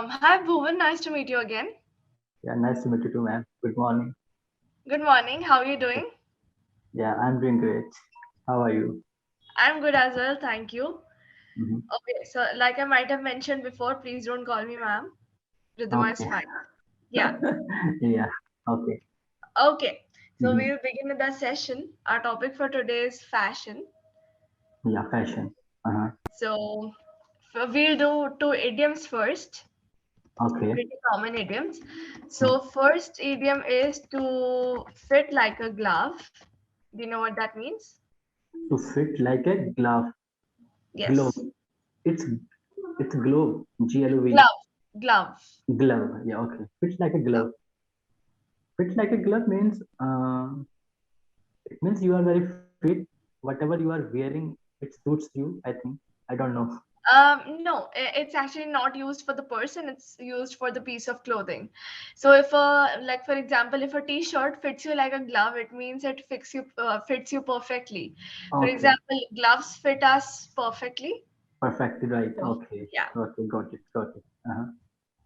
Hi Bhuvan, nice to meet you again. Yeah, nice to meet you too, ma'am. Good morning. Good morning. How are you doing? Yeah, I'm doing great. How are you? I'm good as well, thank you. Hmm. Okay, so like I might have mentioned before, please don't call me ma'am. Ridhima is Okay. fine. Yeah. Yeah. Okay. Okay. So Hmm. we'll begin with the session. Our topic for today is fashion. Yeah, fashion. Uh-huh. So we'll do two idioms first, Okay. pretty common idioms. Mm. So first idiom is to fit like a glove. Do you know what that means? To fit like a glove. Glove. Yes. It's it's glove. Glove. Glove. Glove. Glove. Yeah. Okay. Fits like a glove. Fits like a glove means it means you are very fit. Whatever you are wearing, it suits you. I think. I don't know. No, it's actually not used for the person. It's used for the piece of clothing. So if like for example, if a t-shirt fits you like a glove, it means it fits you perfectly. For Okay. example, gloves fit us perfectly. Perfectly right. So, Okay. yeah. Okay. Got it. Got it. Uh-huh.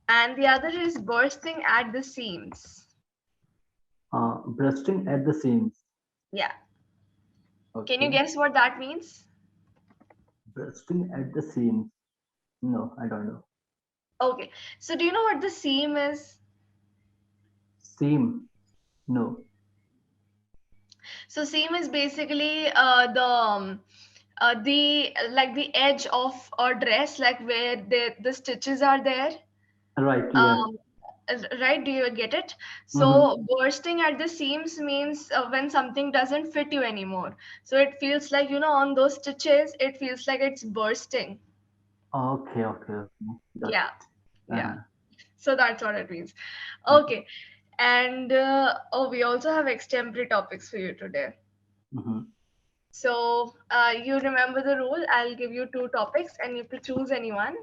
And the other is bursting at the seams. Bursting at the seams. Yeah. Can you Okay. guess what that means? Bursting at the seams. No, I don't know. Okay. So do you know what the seam is? Seam. No. So seam is basically the like the edge of a dress, like where the stitches are there. Right. Yeah. Um, right? Do you get it? Mm-hmm. So bursting at the seams means when something doesn't fit you anymore. So it feels like on those stitches, it feels like it's bursting. Okay. Okay. Okay. Got Yeah, it. yeah. Uh-huh. So that's what it means. Okay. Okay, and oh, we also have extempore topics for you today. Mm-hmm. So you remember the rule. I'll give you two topics and you have to choose anyone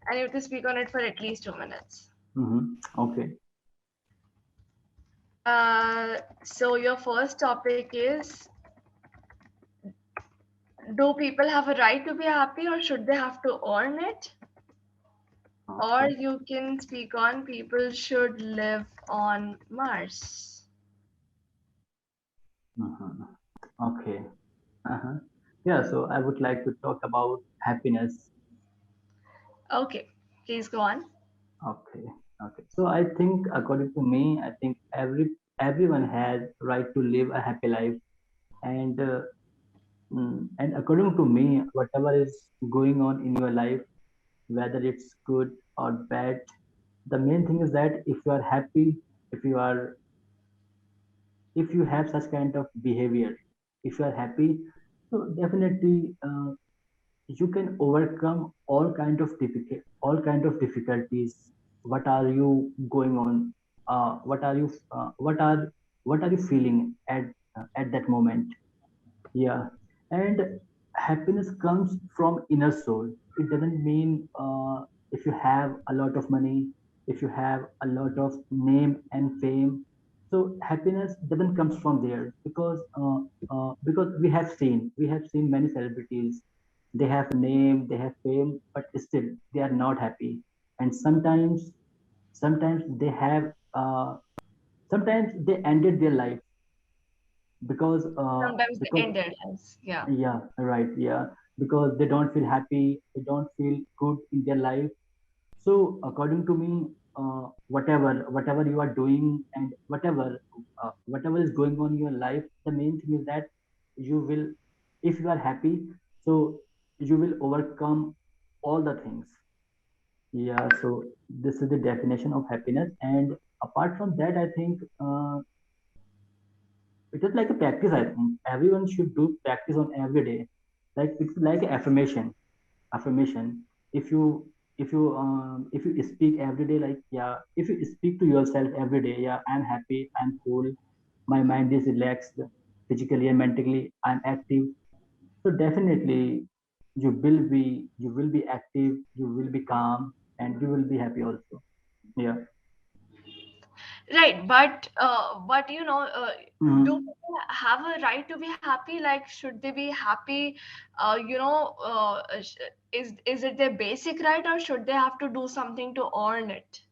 and you have to speak on it for at least 2 minutes. Mm-hmm. Okay. So your first topic is, do people have a right to be happy or should they have to earn it? Or Okay. you can speak on people should live on Mars. Mm-hmm. Okay. Uh-huh. Yeah. So I would like to talk about happiness. Okay, please go on. Okay. Okay. So I think, according to me, I think everyone has right to live a happy life, and and according to me, whatever is going on in your life, whether it's good or bad, the main thing is that if you are happy, if you are if you have such kind of behavior, if you are happy, so definitely you can overcome all kind of difficulties. What are you going on, what are you feeling at that moment? Yeah. And happiness comes from inner soul. It doesn't mean if you have a lot of money, if you have a lot of name and fame. So happiness doesn't comes from there, because we have seen many celebrities. They have name, they have fame, but still they are not happy. And sometimes they have sometimes they ended their life because Sometimes they because end their lives. Yeah. yeah, right. Yeah, because they don't feel happy, they don't feel good in their life. So, according to me, whatever you are doing and whatever is going on in your life, the main thing is that you will, if you are happy, so you will overcome all the things. Yeah. So this is the definition of happiness. And apart from that, I think it is like a practice. I think everyone should do practice on every day. Like it's like affirmation. If you speak every day, like, yeah, if you speak to yourself every day, yeah, I'm happy, I'm cool, my mind is relaxed, physically and mentally I'm active. So definitely you will be active, you will be calm, and you will be happy also. Yeah. Right, but do Mhm. people have a right to be happy? Like, should they be happy? Is it their basic right, or should they have to do something to earn it?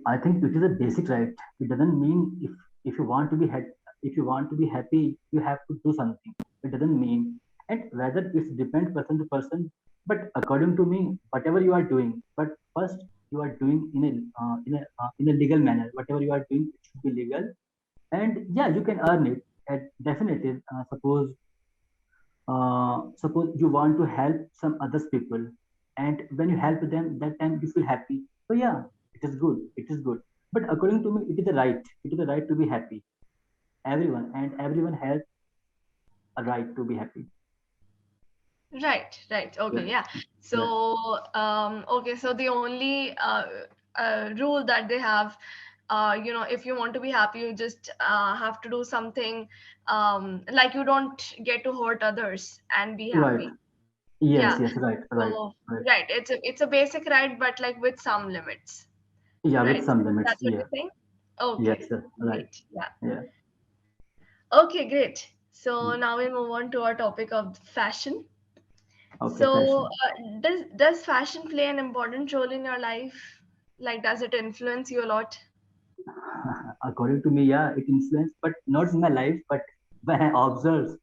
I think it is a basic right. It doesn't mean if you want to be if you want to be happy, you have to do something. It doesn't mean, and whether it depends person to person. But according to me, whatever you are doing, but first you are doing in a legal manner. Whatever you are doing, it should be legal, and yeah, you can earn it. And definitely, suppose you want to help some others people, and when you help them, that time you feel happy. So yeah, it is good. But according to me, it is a right to be happy. Everyone has a right to be happy. Right, right. Okay, Yeah, yeah. yeah, So, okay, so the only rule that they have, if you want to be happy, you just have to do something, like you don't get to hurt others and be right. happy. Yes, Yeah. yes, right, right, So, right. right, it's a basic right, but like with some limits, Yeah, with right? some limits. That's what Yeah, you're saying? yes, Okay, sir, right. great. Yeah. Yeah. Okay, great. So Mm. now we move on to our topic of fashion. Okay, So, fashion. does fashion play an important role in your life? Like, does it influence you a lot? According to me, yeah, it influenced, but not in my life, but when I observe,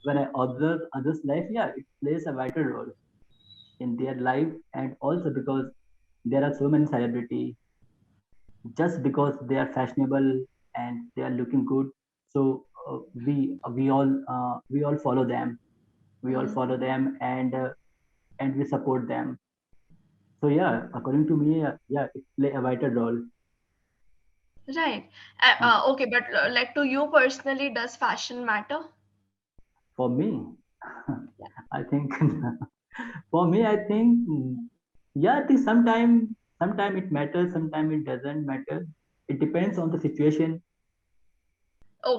when I observe others' life, yeah, it plays a vital role in their life. And also because there are so many celebrity, just because they are fashionable and they are looking good, so we all follow them, Hmm. and we support them. So yeah, according to me, yeah, it play a vital role. Right. Mm. Okay, but like to you personally, does fashion matter? For me, Yeah. I think for me, I think yeah, I think sometime it matters, sometime it doesn't matter. It depends on the situation.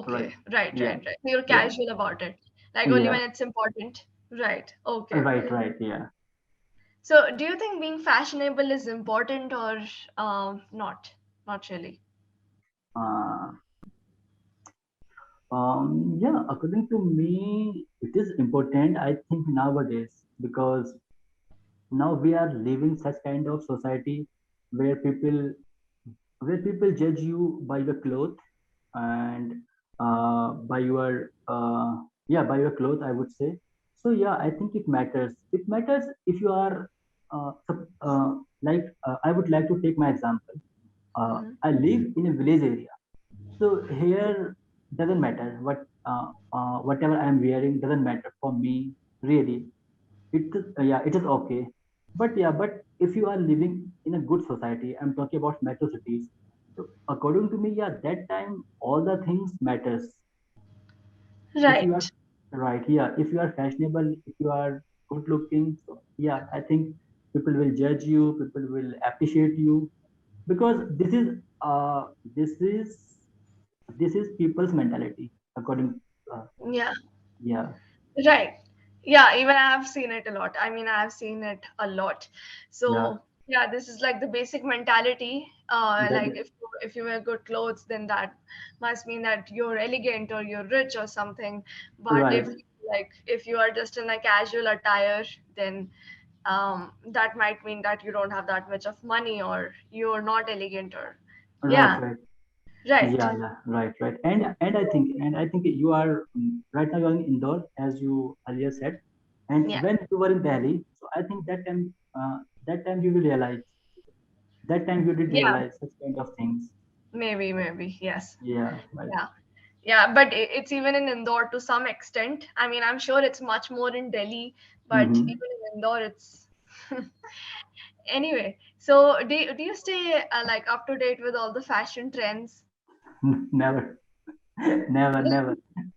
Right. Okay. Right. Yeah. Right. Right. So you're Yeah. casual about it, like only Yeah. when it's important. Right. Okay. Right. Right. Yeah. So, do you think being fashionable is important or not? Not really. Uh, yeah. According to me, it is important. I think nowadays, because now we are living such kind of society where people judge you by your clothes, and by your by your clothes, I would say. So yeah, I think it matters if you are I would like to take my example. Hmm. I live in a village area, so here doesn't matter whatever I am wearing doesn't matter for me, really. It is okay. But yeah, but if you are living in a good society, I'm talking about metro cities, so according to me, yeah, that time all the things matters. If you are Right. right, yeah, if you are fashionable, if you are good looking, so yeah, I think people will judge you, people will appreciate you, because uh this is this is people's mentality, according uh, Yeah. yeah, Right. Yeah, even I have seen it a lot. I mean, I have seen it a lot. yeah, So, yeah, this is like the basic mentality. Like that if you wear good clothes, then that must mean that you're elegant or you're rich or something. But right, if you are just in a casual attire, then that might mean that you don't have that much of money or you're not elegant or right, yeah, right. right. Yeah, yeah, right, right. And I think you are right now, you are in Indore, as you earlier said. And Yeah, when you were in Delhi, so I think that time you will realize, that time you did yeah, realize such kind of things. maybe, yes. Yeah, right. Yeah. Yeah, but it's even in Indore to some extent. I mean, I'm sure it's much more in Delhi, but Mm-hmm. even in Indore, it's anyway. So, do you stay like up to date with all the fashion trends? Never,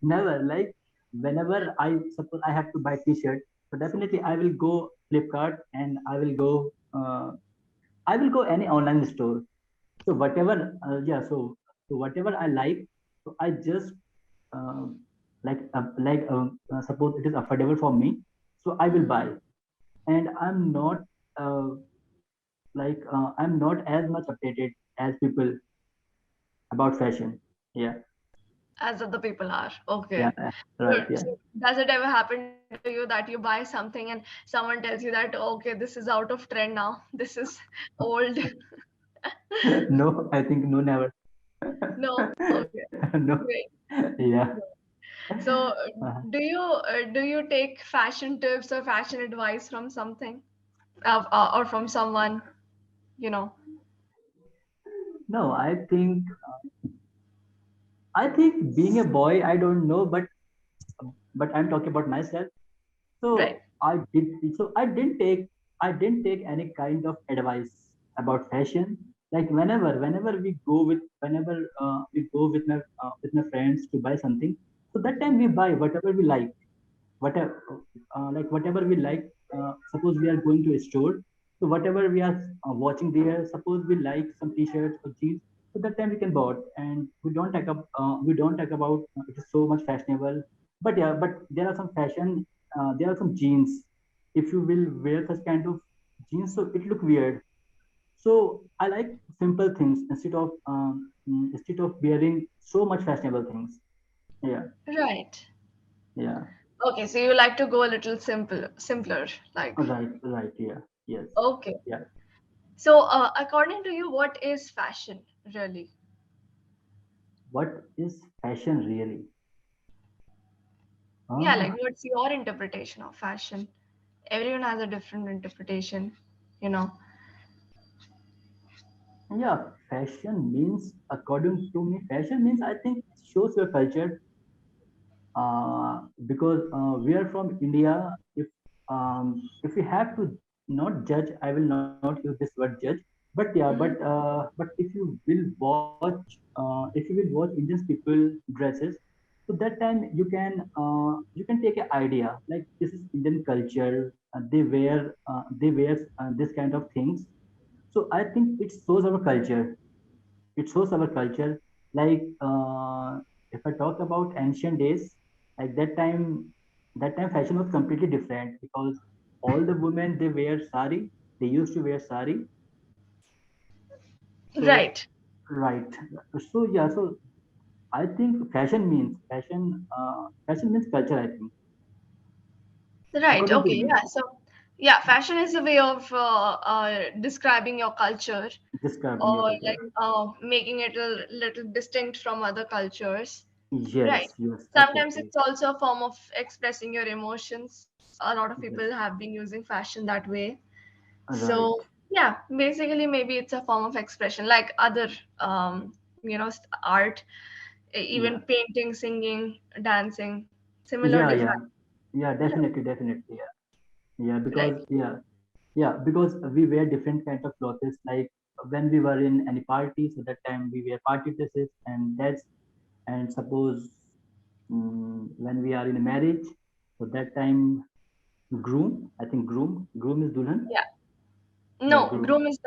never. Like whenever I suppose I have to buy T-shirt, so definitely I will go Flipkart, and I will go any online store. So whatever, so whatever I like, so I just uh, suppose it is affordable for me, so I will Mhm. buy. And I'm not I'm not as much updated as people. about fashion. Yeah, as other people are. yeah, Okay. right, Good. yeah. So does it ever happen to you that you buy something and someone tells you that, okay, this is out of trend now, this is old? No, I think no, never. No? Okay. No, Great. yeah. Good. So Uh, do you take fashion tips or fashion advice from something, or from someone, you know? no, I think being a boy, I don't know, but I'm talking about myself. Right. So I did. So I didn't take any kind of advice about fashion. Like whenever we go with my friends to buy something, so that time we buy whatever we like, whatever whatever we like. Suppose we are going to a store, so whatever we are watching there, suppose we like some t-shirts or jeans, so that time we can buy it, and we don't talk about it is so much fashionable. But yeah, but there are some fashion, there are some jeans. If you will wear such kind of jeans, so it look weird. So I like simple things instead of wearing so much fashionable things. Yeah, Right. yeah. Okay, so you like to go a little simpler, like. Right, right, yeah, yes, Okay. yeah. So, according to you, what is fashion really? What is fashion really? Yeah, like Uh, what's your interpretation of fashion? Everyone has a different interpretation, you know. yeah, fashion means, according to me, fashion means I think it shows your culture. Because we are from India. If we have to not judge, I will not use this word judge. But yeah, Hmm. but if you will if you will watch Indian people dresses, so that time you can take an idea like this is Indian culture. They wear this kind of things. So I think it shows our culture. It shows our culture. Like if I talk about ancient days, like that time fashion was completely different, because all the women, they wear sari. They used to wear sari. So Right. right. So yeah, so I think fashion means culture, I think, Right. according to Okay. me. Yeah. So, yeah, fashion is a way of describing your culture, Describing your or culture. like making it a little distinct from other cultures. Right. Yes, yes, Sometimes exactly. it's also a form of expressing your emotions. A lot of people Yes, have been using fashion that way. right. So, yeah, basically, maybe it's a form of expression, like other, art, Yeah, even painting, singing, dancing. yeah, Similarly, yeah, fashion. yeah, Right. definitely, definitely, yeah. Yeah, Right. because because we wear different kinds of clothes. Like when we were in any party, so that time we wear party dresses, and suppose when we are in a marriage, so that time I think groom is dulhan. Yeah. Yeah, No, groom, groom is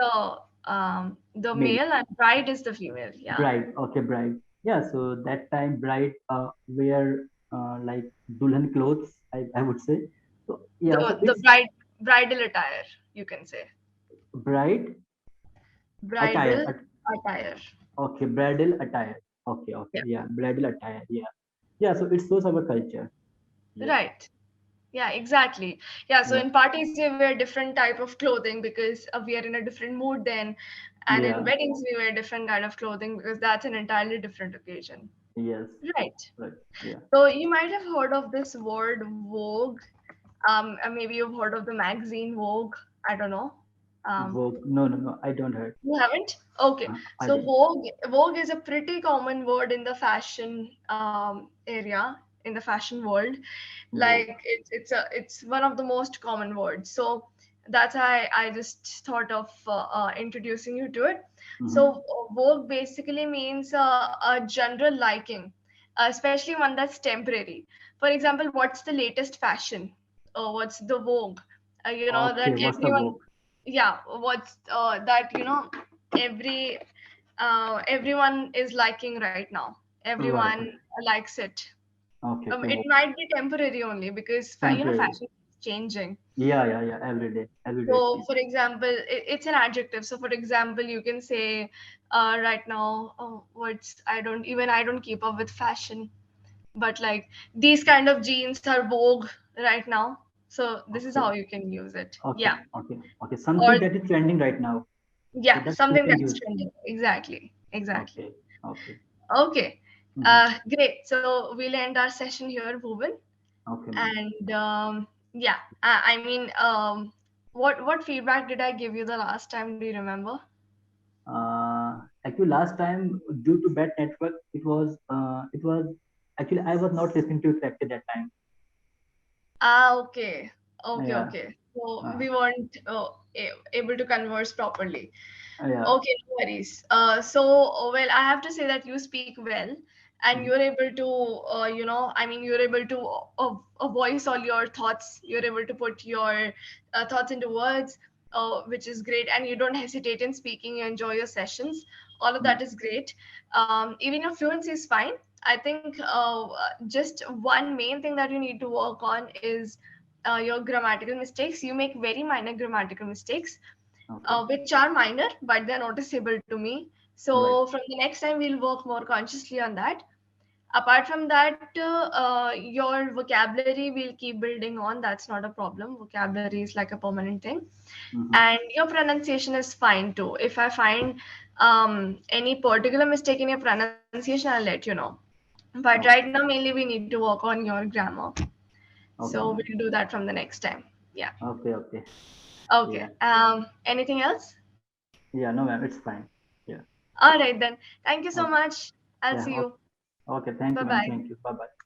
the male, male and bride is the female. Yeah. bride. Okay, bride. Yeah, so that time bride wear like dulhan clothes, I would say. So yeah, so The it's bridal attire, you can say. bride attire. Bridal attire. Okay, bridal attire. Okay, okay, Yeah. yeah, bridal attire. Yeah, yeah. So it shows our culture. Yeah, Right. Yeah, exactly. Yeah, so yeah, in parties we wear different type of clothing because we are in a different mood then, and in yeah. weddings we wear different kind of clothing because that's an entirely different occasion. Yes, Right. right. Yeah. So you might have heard of this word Vogue. And maybe you've heard of the magazine Vogue. I don't know. Um, Vogue. No, no, no. I don't heard. you haven't? Okay. I So don't. Vogue is a pretty common word in the fashion area, in the fashion world. Vogue. Like it's one of the most common words. So that's why I just thought of introducing you to it. Mm-hmm. So Vogue basically means a general liking, especially one that's temporary. For example, what's the latest fashion? What's the Vogue? That Okay. What's the everyone, Vogue? yeah, what's that every everyone is liking right now. Right. Everyone likes it. Okay. Okay. It Vogue. might be temporary only because Temporary. fashion changing. Yeah. Every day it So, changes. for example, it's an adjective. So, for example, you can say, right now, words I don't keep up with fashion, but like these kind of jeans are vogue right now. So, this is how Okay, you can use it. okay, Yeah. okay, okay. Or Something that is trending right now. So yeah, that we something can that's use. trending. Exactly. Exactly. Okay, okay. Okay. Mm-hmm. Great. So, we'll end our session here, Bhuvan. Okay, ma'am. And yeah, I mean, what feedback did I give you the last time? Do you remember? Actually, last time due to bad network, it was actually I was not listening to you correctly that time. Ah, okay. Okay, Yeah, okay. So uh, we weren't able to converse properly. yeah. Okay, no worries. So, well, I have to say that you speak well, and Mhm. you're able to, I mean, you're able to voice all your thoughts. You're able to put your thoughts into words, which is great. And you don't hesitate in speaking. You enjoy your sessions. All of that is great. Even your fluency is fine. I think just one main thing that you need to work on is your grammatical mistakes. You make very minor grammatical mistakes, Okay, which are minor, but they're noticeable to me. right. So from the next time, we'll work more consciously on that. Apart from that, your vocabulary will keep building on. That's not a problem. Vocabulary is like a permanent thing. Mm-hmm. And your pronunciation is fine too. If I find any particular mistake in your pronunciation, I'll let you know. But right now, Okay, mainly we need to work on your grammar. So okay, ma'am. we'll do that from the next time. Yeah. Okay, okay. Okay. Yeah, Anything else? yeah. No, ma'am. It's fine. Yeah. All right then. Thank you so Okay. much. I'll Yeah. see Okay. you. Okay. Thank Bye you, ma'am. bye. Thank you. Bye, bye.